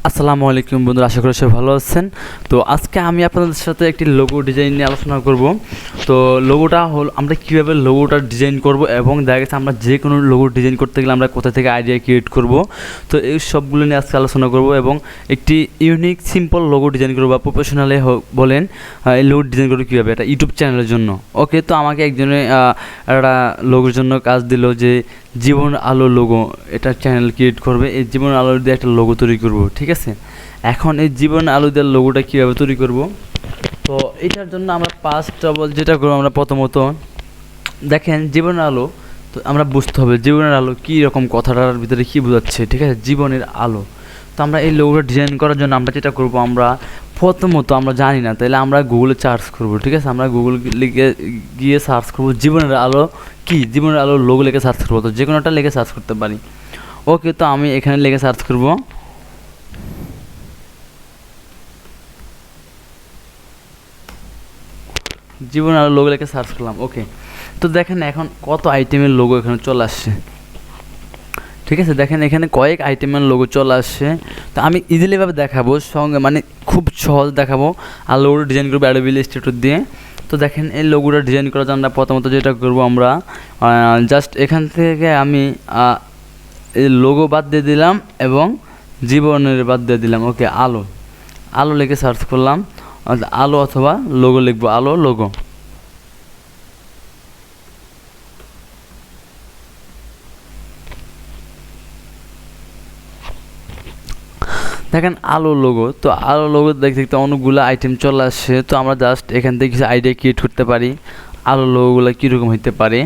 আসসালামু আলাইকুম বন্ধুরা, আশা করি সবাই ভালো আছেন। তো আজকে আমি আপনাদের সাথে একটি লোগো ডিজাইন নিয়ে আলোচনা করব। তো লোগোটা হলো আমরা কীভাবে লোগোটা ডিজাইন করব এবং দেখা গেছে আমরা যে কোনো লোগো ডিজাইন করতে গেলে আমরা কোথা থেকে আইডিয়া ক্রিয়েট করব। তো এই সবগুলো নিয়ে আজকে আলোচনা করব এবং একটি ইউনিক সিম্পল লোগো ডিজাইন করব বা প্রফেশনালে বলেন এই লোগো ডিজাইন করবো কীভাবে, এটা ইউটিউব চ্যানেলের জন্য। ওকে, তো আমাকে একজনে একটা লোগোর জন্য কাজ দিল যে জীবন আলো লোগো, এটা চ্যানেল ক্রিয়েট করবে, এই জীবন আলো দিয়ে একটা লোগো তৈরি করব। ঠিক আছে, এখন এই জীবন আলো দিয়ে লোগোটা কীভাবে তৈরি করব, তো এটার জন্য আমরা ফার্স্ট অফ অল যেটা করবো, আমরা প্রথমত দেখেন জীবন আলো, তো আমরা বুঝতে হবে জীবনের আলো কী রকম, কথাটার ভিতরে কী বোঝাচ্ছে। ঠিক আছে, জীবনের আলো। তো আমরা এই লোগোটা ডিজাইন করার জন্য আমরা যেটা করব, আমরা প্রথমত আমরা জানি না, তাহলে আমরা গুগলে সার্চ করব। ঠিক আছে, আমরা গুগল লিখে গিয়ে সার্চ করব জীবনের আলো কি, জীবনের আলো লোগো লিখে সার্চ করবো, তো যে কোনোটা লিখে সার্চ করতে পারি। ওকে, তো আমি এখানে লিখে সার্চ করব জীবন আলো লোগো লিখে সার্চ করলাম। ওকে, তো দেখেন এখন কত আইটেমের লোগো এখানে চলে আসছে। ঠিক আছে, দেখেন এখানে কয়েক আইটেমের লোগো চলে আসছে। তো আমি ইজিলিভাবে দেখাবো, সঙ্গে মানে খুব সহজ দেখাবো, আর লোগোটা ডিজাইন করবো অ্যাডোবি ইলাস্ট্রেটর দিয়ে। তো দেখেন এই লোগোটা ডিজাইন করার জন্য প্রথমত যেটা করবো, আমরা জাস্ট এখান থেকে আমি এই লোগো বাদ দিয়ে দিলাম এবং জীবনের বাদ দিয়ে দিলাম। ওকে, আলো, আলো লিখে সার্চ করলাম, আলো অথবা লোগো লিখবো, আলো লোগো। দেখেন আলো লোগো, তো আলো লোগো দেখতে দেখতে অনেকগুলো আইটেম চলে আসছে। তো আমরা জাস্ট এখান থেকে কিছু আইডিয়া ক্রিয়েট করতে পারি আলো লোগোগুলো কীরকম হইতে পারে।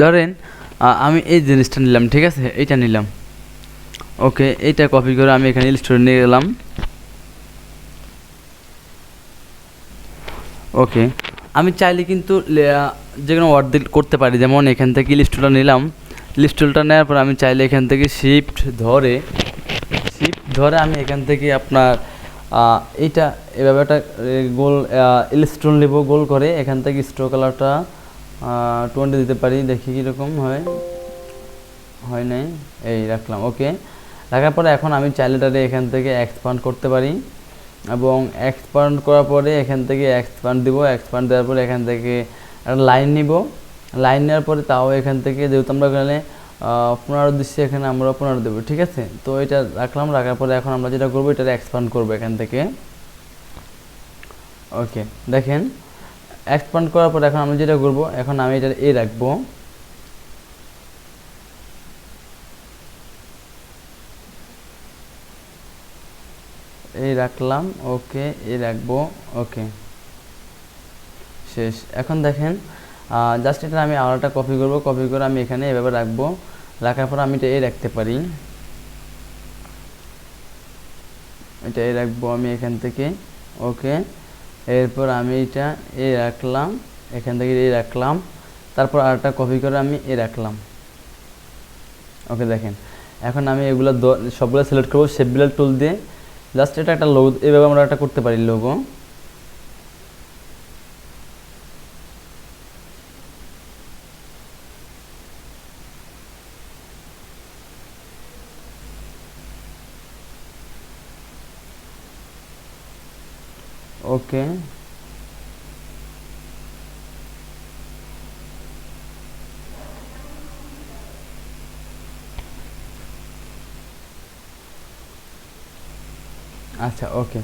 ধরেন আমি এই জিনিসটা নিলাম, ঠিক আছে, এইটা নিলাম। ওকে, এইটা কপি করে আমি এখানে ইলাস্ট্রেটর নিয়ে গেলাম। ওকে, আমি চাইলে কিন্তু যে কোনো ওয়ার্ড দিয়ে করতে পারি, যেমন এখান থেকে ইলাস্ট্রেটর নিলাম, ইলাস্ট্রেটরটা নেওয়ার পর আমি চাইলে এখান থেকে শিফট ধরে আমি এখান থেকে আপনার এইটা এভাবে একটা গোল ইলাস্ট্রেটর নেব, গোল করে এখান থেকে স্ট্রোক কালারটা 20 দিতে পারি, দেখি কীরকম হয় নাই, এই রাখলাম। ওকে, রাখার পরে এখন আমি চাইলেটারে এখান থেকে এক্সপান্ড করতে পারি এবং এক্সপান্ড করার পরে এখান থেকে এক্সপান্ড দিব, এক্সপান্ড দেওয়ার পরে এখান থেকে একটা লাইন নিব, লাইন নেওয়ার পরে তাও এখান থেকে যেহেতু আমরা এখানে 15 দিচ্ছি, এখানে আমরা 15 দেবো। ঠিক আছে, তো এটা রাখলাম, রাখার পরে এখন আমরা যেটা করবো, এটা এক্সপান্ড করবো এখান থেকে। ওকে, দেখেন এক্সপান্ড করার পরে এখন আমি যেটা করবো, এখন আমি এটা এ রাখবো, এই রাখলাম। ওকে, এই রাখবো। ওকে, শেষ। এখন দেখেন জাস্ট এটা আমি আরেকটা কপি করব, কপি করে আমি এখানে এভাবে রাখবো, রাখার পর আমি এটা এই রাখতে পারি, এটা এই রাখবো আমি এখান থেকে। ওকে, এরপর আমি এটা এই রাখলাম, এখান থেকে এই রাখলাম, তারপর আরেকটা কপি করে আমি এই রাখলাম। ওকে, দেখেন এখন আমি এগুলো সবগুলো সিলেক্ট করবো শেপ বিল্ডার টুল দিয়ে, জাস্ট এটা একটা লোগো এভাবে আমরা একটা করতে পারি লোগো। ওকে, আচ্ছা। ওকে,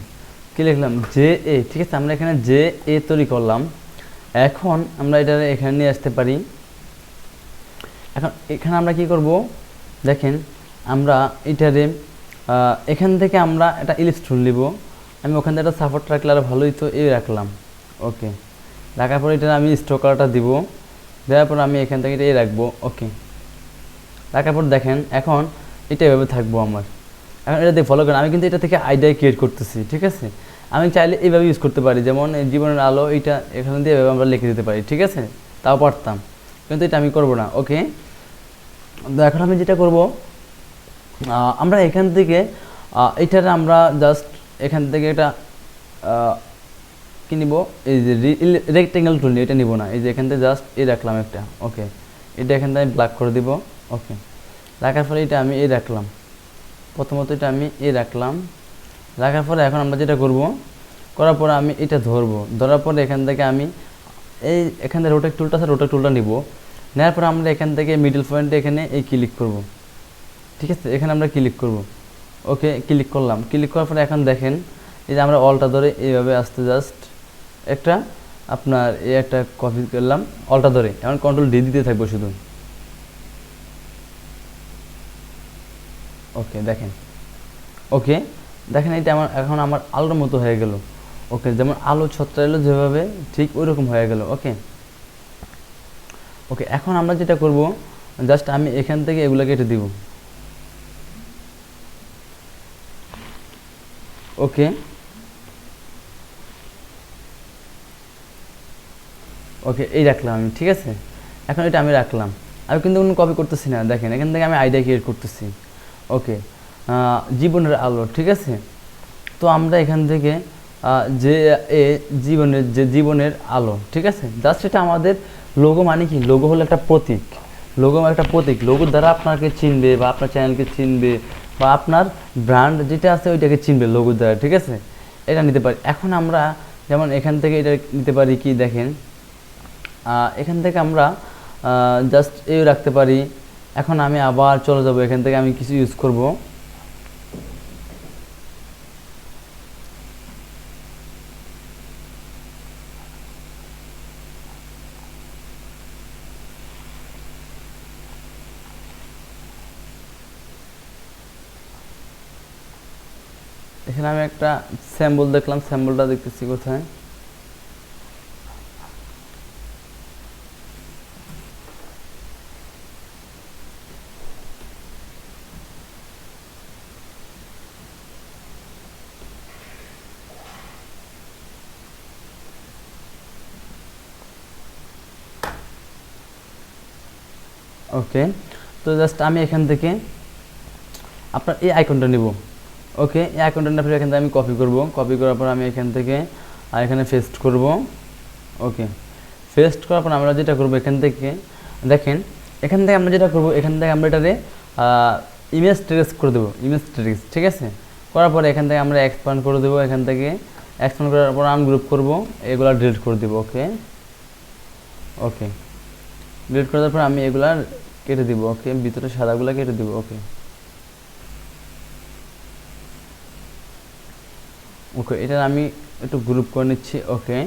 কী লিখলাম, জে এ। ঠিক আছে, আমরা এখানে জে এ তৈরি করলাম। এখন আমরা এটা এখানে নিয়ে আসতে পারি। এখন এখানে আমরা কি করব, দেখেন আমরা এটারে এখান থেকে আমরা একটা ইলাস্ট্রেটর নিব, আমি ওখান থেকে একটা সাপোর্ট রাখলে আর ভালোই, তো এই রাখলাম। ওকে, রাখার পরে এটা আমি স্ট্রোক কালারটা দিব, দেওয়ার পর আমি এখান থেকে এটা এই রাখবো। ওকে, রাখার পর দেখেন এখন এটা এভাবে থাকবো আমার। এখন এটা দিয়ে ফলো করেন, আমি কিন্তু এটা থেকে আইডিয়া ক্রিয়েট করতেছি। ঠিক আছে, আমি চাইলে এইভাবে ইউজ করতে পারি, যেমন জীবনের আলো, এটা এখান দিয়ে এভাবে আমরা লিখে দিতে পারি। ঠিক আছে, তাও পারতাম, কিন্তু এটা আমি করবো না। ওকে, তো এখন আমি যেটা করব, আমরা এখান থেকে এটার আমরা জাস্ট এখান থেকে এটা কী নিব, এই যে রেক্টেঙ্গেল টুল নিয়ে, এটা নিব না, এই যে এখান থেকে জাস্ট এই রাখলাম একটা, ওকে, এটা এখান থেকে আমি ব্ল্যাক করে দিব, ওকে, রাখার পরে এটা আমি এই রাখলাম, প্রথমত এটা আমি এই রাখলাম, রাখার পরে এখন আমরা যেটা করব, করার পরে আমি এটা ধরবো, ধরার পরে এখান থেকে আমি এখান থেকে রোটেট টুলটা আছে, রোটেট টুলটা নিব, নেওয়ার পরে আমরা এখান থেকে মিডল পয়েন্টে এখানে এই ক্লিক করব, ঠিক আছে, এখানে আমরা ক্লিক করব, ওকে, ক্লিক করলাম, ক্লিক করার পরে এখন দেখেন এই যে আমরা অলটা ধরে এইভাবে আসতে জাস্ট একটা আপনার এই একটা কপি করলাম অলটা ধরে, এখন কন্ট্রোল ডি দিতে থাকবো শুধু, ওকে, দেখেন, ওকে, দেখেন এটা এখন আমার আলোর মতো হয়ে গেল, ওকে, যেমন আলো ছত্রাইলো যেভাবে ঠিক ওই রকম হয়ে গেল, ওকে, ওকে, এখন আমরা যেটা করব, জাস্ট আমি এখান থেকে এগুলো কেটে দিব, ওকে, ওকে, এই রাখলাম আমি, ঠিক আছে, এখন এটা আমি রাখলাম, আমি কিন্তু কোনো কপি করতেছি না, দেখেন এখান থেকে আমি আইডিয়া ক্রিয়েট করতেছি, ওকে, জীবনের আলো, ঠিক আছে, তো আমরা এখান থেকে যে জীবনের আলো, ঠিক আছে, জাস্ট এটা আমাদের লোগো, মানে কি লোগো হলো একটা প্রতীক, লোগোর দ্বারা আপনাকে চিনবে বা আপনার চ্যানেলকে চিনবে বা আপনার ব্র্যান্ড যেটা আছে ওইটাকে চিনবে লোগোর দ্বারা, ঠিক আছে, এটা নিতে পারি। এখন আমরা যেমন এখান থেকে এটা নিতে পারি, কি দেখেন এখান থেকে আমরা জাস্ট এই রাখতে পারি। এখন আমি আবার চলে যাব, এখান থেকে আমি কিছু ইউজ করব, এখানে আমি একটা স্যাম্বল দেখলাম, স্যাম্বলটা দেখতেছি কোথায়, ওকে, তো জাস্ট আমি এখান থেকে আপনার এই আইকনটা নিব, ওকে, এই আইকনটা নেওয়ার এখান থেকে আমি কপি করব, কপি করার পর আমি এখান থেকে এখানে পেস্ট করব, ওকে, পেস্ট করার পর আমরা যেটা করব, এখান থেকে দেখেন এখান থেকে আমরা যেটা করব, এখান থেকে আমরা এটারে ইমেজ ট্রেস করে দেবো, ইমেজ ট্রেস, ঠিক আছে, করার পরে এখান থেকে আমরা এক্সপ্যান্ড করে দেবো, এখান থেকে এক্সপ্যান্ড করার পর আনগ্রুপ করব, এগুলো ডিলিট করে দেবো, ওকে, ওকে, ডিলিট করার পর আমি এগুলা কেটে দিব, ওকে, ভিতরে সাদাগুলো কেটে দিব, ওকে, ওকে, এটা আমি একটু গ্রুপ করে নিচ্ছি, ওকে,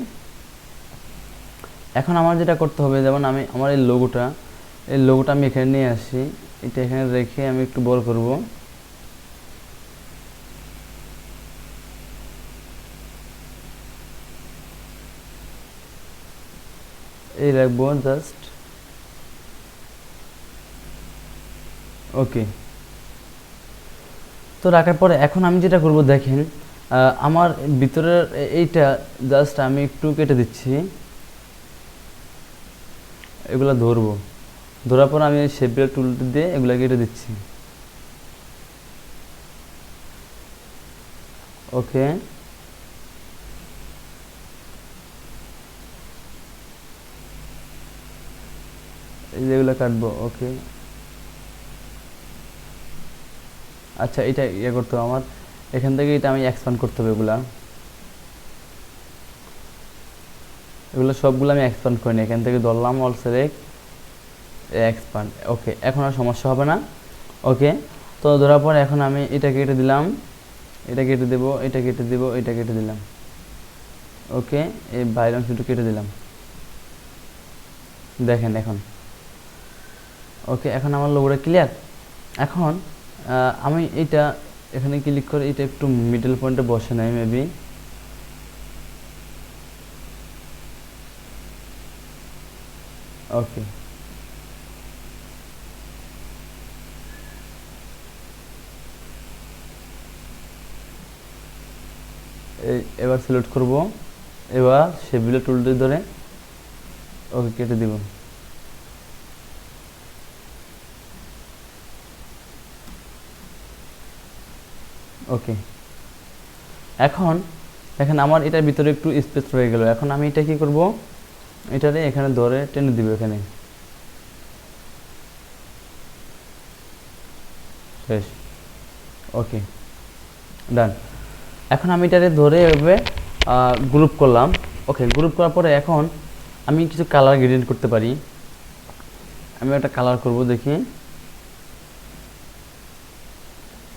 এখন আমার যেটা করতে হবে, যেমন আমি আমার এই লোগোটা আমি এখানে নিয়ে আসি, এটা এখানে রেখে আমি একটু বড় করব, এই রাখবো জাস্ট, ওকে, তো রাখার পরে এখন আমি যেটা করব, দেখেন আমার ভিতরের এইটা জাস্ট আমি একটু কেটে দিচ্ছি, এগুলা ধরবো, ধরার পর আমি শেপের টুল দিয়ে এগুলা কেটে দিচ্ছি, ওকে, এই যেগুলো কাটবো, ওকে, আচ্ছা, এটা ইয়ে করতে হবে আমার, এখান থেকে এটা আমি এক্সপ্যান্ড করতে হবে, এগুলো সবগুলো আমি এক্সপ্যান্ড করি না, এখান থেকে ধরলাম অল সিলেক্ট এক্সপ্যান্ড, ওকে, এখন আর সমস্যা হবে না, ওকে, তো ধরার পর এখন আমি এটা কেটে দিলাম, এটা কেটে দেবো, এটা কেটে দেবো, এটা কেটে দিলাম, ওকে, এই বাইরের অংশটুকু কেটে দিলাম, দেখেন এখন, ওকে, এখন আমার লোগোটা ক্লিয়ার। এখন আমি এটা এখানে ক্লিক করে এটা একটু মিডল পয়েন্টে বসে নেই মেবি, ওকে, এবার সিলেক্ট করব, এবার শেপগুলো টুলটি ধরে ওকে কেটে দিব, ওকে, এখন দেখেন আমার এটার ভিতরে একটু স্পেস রয়ে গেল। এখন আমি এটা কি করব, এটারে এখানে ধরে টেনে দিব এখানে, শেষ। ওকে, ডান। এখন আমি এটারে ধরে এভাবে গ্রুপ করলাম। ওকে, গ্রুপ করার পরে এখন আমি কিছু কালার গ্রেডিয়েন্ট করতে পারি। আমি একটা কালার করব, দেখি।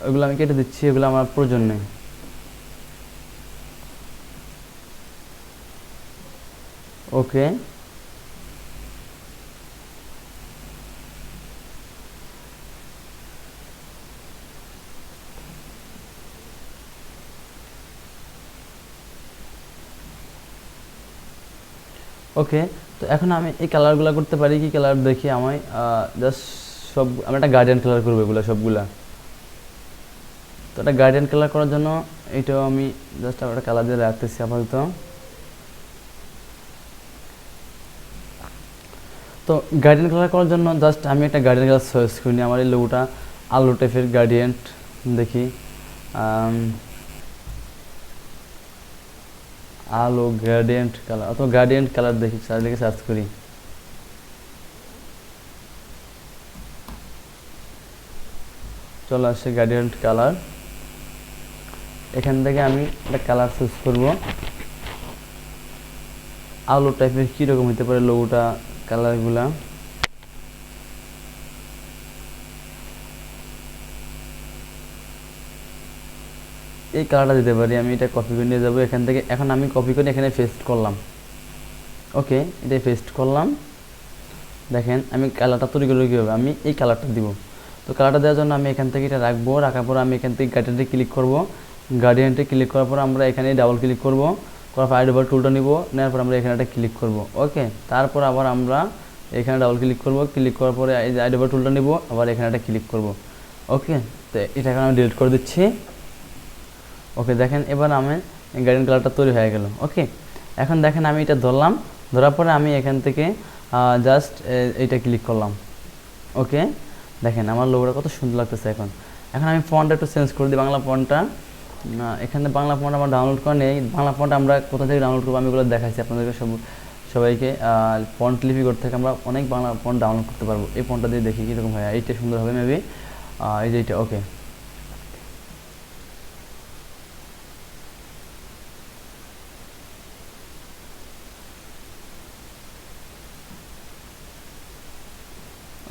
ওগুলো আমি কেটে দিচ্ছি, এগুলো আমার প্রয়োজন নেই। ওকে, ওকে। তো এখন আমি এই কালারগুলো করতে পারি। কি কালার দেখি, আমি জাস্ট সব আমি একটা গার্ডিয়ান কালার করবো এগুলো সবগুলা। তো একটা গার্ডিয়ান কালার করার জন্য এইটাও আমি জাস্ট একটা কালার দিয়ে রাখতেছি আপাতত। তো গার্ডিয়ান কালার করার জন্য জাস্ট আমি একটা গার্ডিয়ান কালার চয়েস করি নি। আমার এই লোগোটা আলো টাইপের গার্ডিয়ান্ট, দেখি আলো গ্রেডিয়েন্ট কালার অথবা গ্রেডিয়েন্ট কালার, দেখি চারিদিকে সার্চ করি। চলে আসছে গ্রেডিয়েন্ট কালার। এখান থেকে আমি একটা কালার চুজ করব। আলো টাইপের কীরকম হতে পারে লোগোটা, কালারগুলা। এই কালারটা দিতে পারি আমি। এটা কপি করে নিয়ে যাবো এখান থেকে। এখন আমি কপি করে এখানে পেস্ট করলাম। ওকে, এটাই পেস্ট করলাম। দেখেন আমি কালারটা তৈরি করবো কীভাবে, আমি এই কালারটা দিব। তো কালারটা দেওয়ার জন্য আমি এখান থেকে এটা রাখবো। রাখার পর আমি এখান থেকে গার্ডিয়ানটে ক্লিক করব। গার্ডিয়ানটে ক্লিক করার পর আমরা এখানে ডাবল ক্লিক করব। করার পর আইডোবার টুলটা নিব, নেওয়ার পর আমরা এখানে একটা ক্লিক করব। ওকে, তারপর আবার আমরা এখানে ডাবল ক্লিক করব। ক্লিক করার পরে এই যে আইডোবার টুলটা নিব, আবার এখানে একটা ক্লিক করব। ওকে, তো এটা এখন আমি ডিলিট করে দিচ্ছি। ওকে, দেখেন এবার আমি গার্ডিয়ান কালারটা তৈরি হয়ে গেল। ওকে, এখন দেখেন আমি এটা ধরলাম। ধরার পরে আমি এখান থেকে জাস্ট এইটা ক্লিক করলাম। ওকে, দেখেন আমার লোগোটা কত সুন্দর লাগতেছে। এখন এখন আমি ফন্টটা একটু চেঞ্জ করে দিই, বাংলা ফন্টটা। এখানে বাংলা ফন্ট আমার ডাউনলোড করা নেই। বাংলা ফন্ট আমরা কোথা থেকে ডাউনলোড করবো আমি এগুলো দেখাচ্ছি আপনাদেরকে সবাইকে। ফন্ট লিপিকোড থেকে আমরা অনেক বাংলা ফন্ট ডাউনলোড করতে পারবো। এই ফন্টটা দিয়ে দেখি কীরকম হয়। এইটা সুন্দর হবে মেবি, এই যে এইটা। ওকে,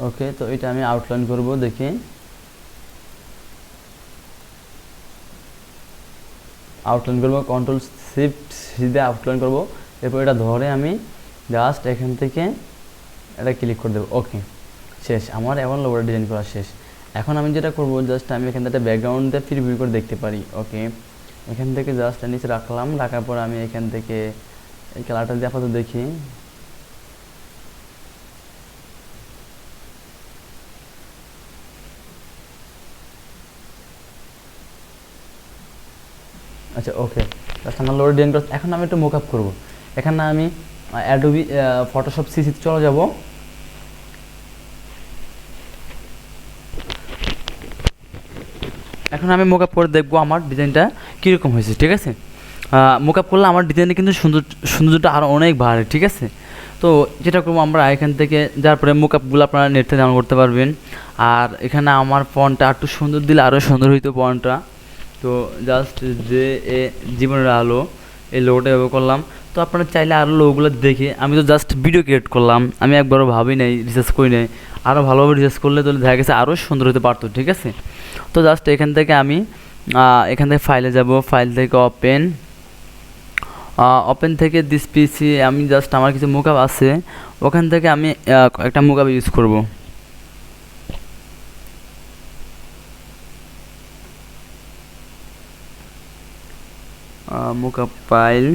ওকে। তো এটা আমি আউটলাইন করব, দেখি। আউটলাইন করব, কন্ট্রোল শিফট সি দিয়ে আউটলাইন করব। এরপর এটা ধরে আমি জাস্ট এখান থেকে এটা ক্লিক করে দেবো। ওকে, শেষ। আমার এখন লোগোটা ডিজাইন করা শেষ। এখন আমি যেটা করব, জাস্ট আমি এখান থেকে ব্যাকগ্রাউন্ড দিয়ে প্রিভিউ করে দেখতে পারি। ওকে, এখান থেকে জাস্ট নিচে রাখলাম। রাখার পর আমি এখান থেকে এই কালারটা দিয়ে আপাতত দেখি। আচ্ছা, ওকে, জাস্ট আমার লোড ডিজাইন করা। এখন আমি একটু মোকআপ করব। এখানে আমি অ্যাডোবি ফটোশপ সিসিতে চলে যাব। এখন আমি মোকআপ করে দেখবো আমার ডিজাইনটা কীরকম হয়েছে। ঠিক আছে, মোকআপ করলে আমার ডিজাইনে কিন্তু সৌন্দর্যটা আরও অনেক বাড়ে। ঠিক আছে, তো যেটা করবো আমরা এখান থেকে যার পরে মোকআপগুলো আপনারা নেট থেকে ডাউনলোড করতে পারবেন। আর এখানে আমার ফন্টটা একটু সুন্দর দিলে আরও সুন্দর হইতো ফন্টটা। তো জাস্ট যে জীবনের আলো এই লোগোটা ব্যবহার করলাম। তো আপনারা চাইলে আরও লোগোগুলো দেখে, আমি তো জাস্ট ভিডিও ক্রিয়েট করলাম, আমি একবারও ভাবি নাই, রিসার্চ করি নাই। আরও ভালোভাবে রিসার্চ করলে তো দেখা গেছে আরও সুন্দর হতে পারতো। ঠিক আছে, তো জাস্ট এখান থেকে আমি এখান থেকে ফাইলে যাব। ফাইল থেকে ওপেন, ওপেন থেকে দিস পিসি আমি জাস্ট আমার কিছু মোকআপ আছে, ওখান থেকে আমি একটা মোকআপ ইউজ করব। মোকআপ ফাইল,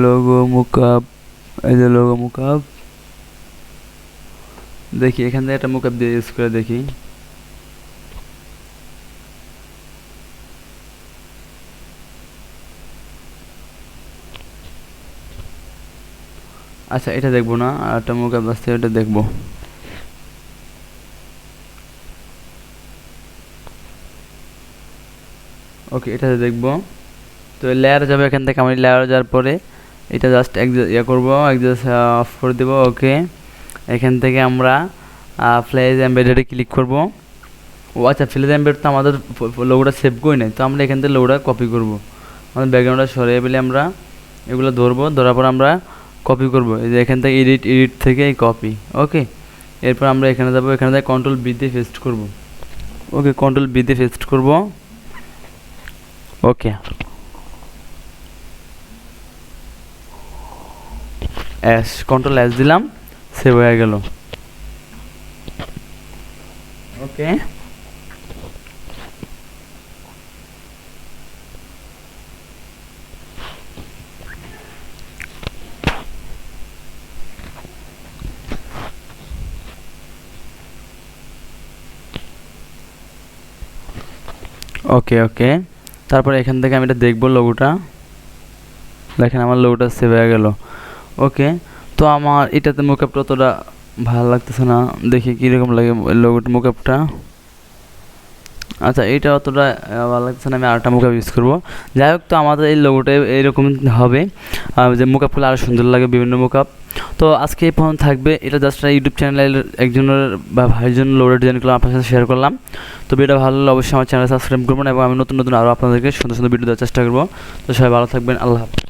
লোগো মোকআপ, এই যে লোগো মোকআপ। দেখি এখান থেকে একটা মোকআপ দিয়ে ইউজ করে দেখি। আচ্ছা এটা দেখবো না, আর একটা মোকআপ আছে ওটা দেখবো। ওকে এটা দেখবো। তো লেয়ার যাবে এখান থেকে, আমি লেয়ার যাওয়ার পরে এটা জাস্ট ইয়ে করবো, জাস্ট অফ করে দেবো। ওকে এখান থেকে আমরা ফ্ল্যাশ এমবেডেডে ক্লিক করব। ও আচ্ছা, ফ্ল্যাশ এমবেড তো আমাদের লোগোটা সেভ করি নাই, তো আমরা এখান থেকে লোগোটা কপি করব। আমাদের ব্যাকগ্রাউন্ডটা সরিয়ে পেলে আমরা এগুলো ধরবো, ধরার পর আমরা কপি করব। এই যে এখান থেকে এডিট থেকে এই কপি। ওকে এরপর আমরা এখানে যাবো, এখানে থেকে কন্ট্রোল বি দিয়ে পেস্ট করব। ওকে কন্ট্রোল বি দিয়ে পেস্ট করব। ওকে কন্ট্রোল এস দিলাম, সেভ হয়ে গেল। ওকে ওকে ওকে তারপরে এখান থেকে আমি এটা দেখবো লোগোটা। দেখেন আমার লোগোটা সেভ হয়ে গেল। ওকে তো আমার এটাতে মোকআপটা অতটা ভালো লাগতেছে না, দেখি কীরকম লাগে লোগোটা মোকআপটা। আচ্ছা এইটা অতটা ভালো লাগতেছে না, আমি আরেকটা মোকআপ ইউজ করবো। যাই হোক, তো আমাদের এই লোগোটা এইরকম হবে, যে মোকআপগুলো আরও সুন্দর লাগে বিভিন্ন মোকআপ। তো আজকে এই পর্যন্ত থাকবে, এটা জাস্ট ইউটিউব চ্যানেলের একজনের বা ভাইয়ের জন্য লোগোর ডিজাইনগুলো আপনার সাথে শেয়ার করলাম। তো ভিডিওটা ভালো লাগলে অবশ্যই আমার চ্যানেল সাবস্ক্রাইব করবেন, এবং আমি নতুন নতুন আরও আপনাদেরকে সুন্দর সুন্দর ভিডিও দেওয়ার চেষ্টা করবো। তো সবাই ভালো থাকবেন, আল্লাহ হাফেজ।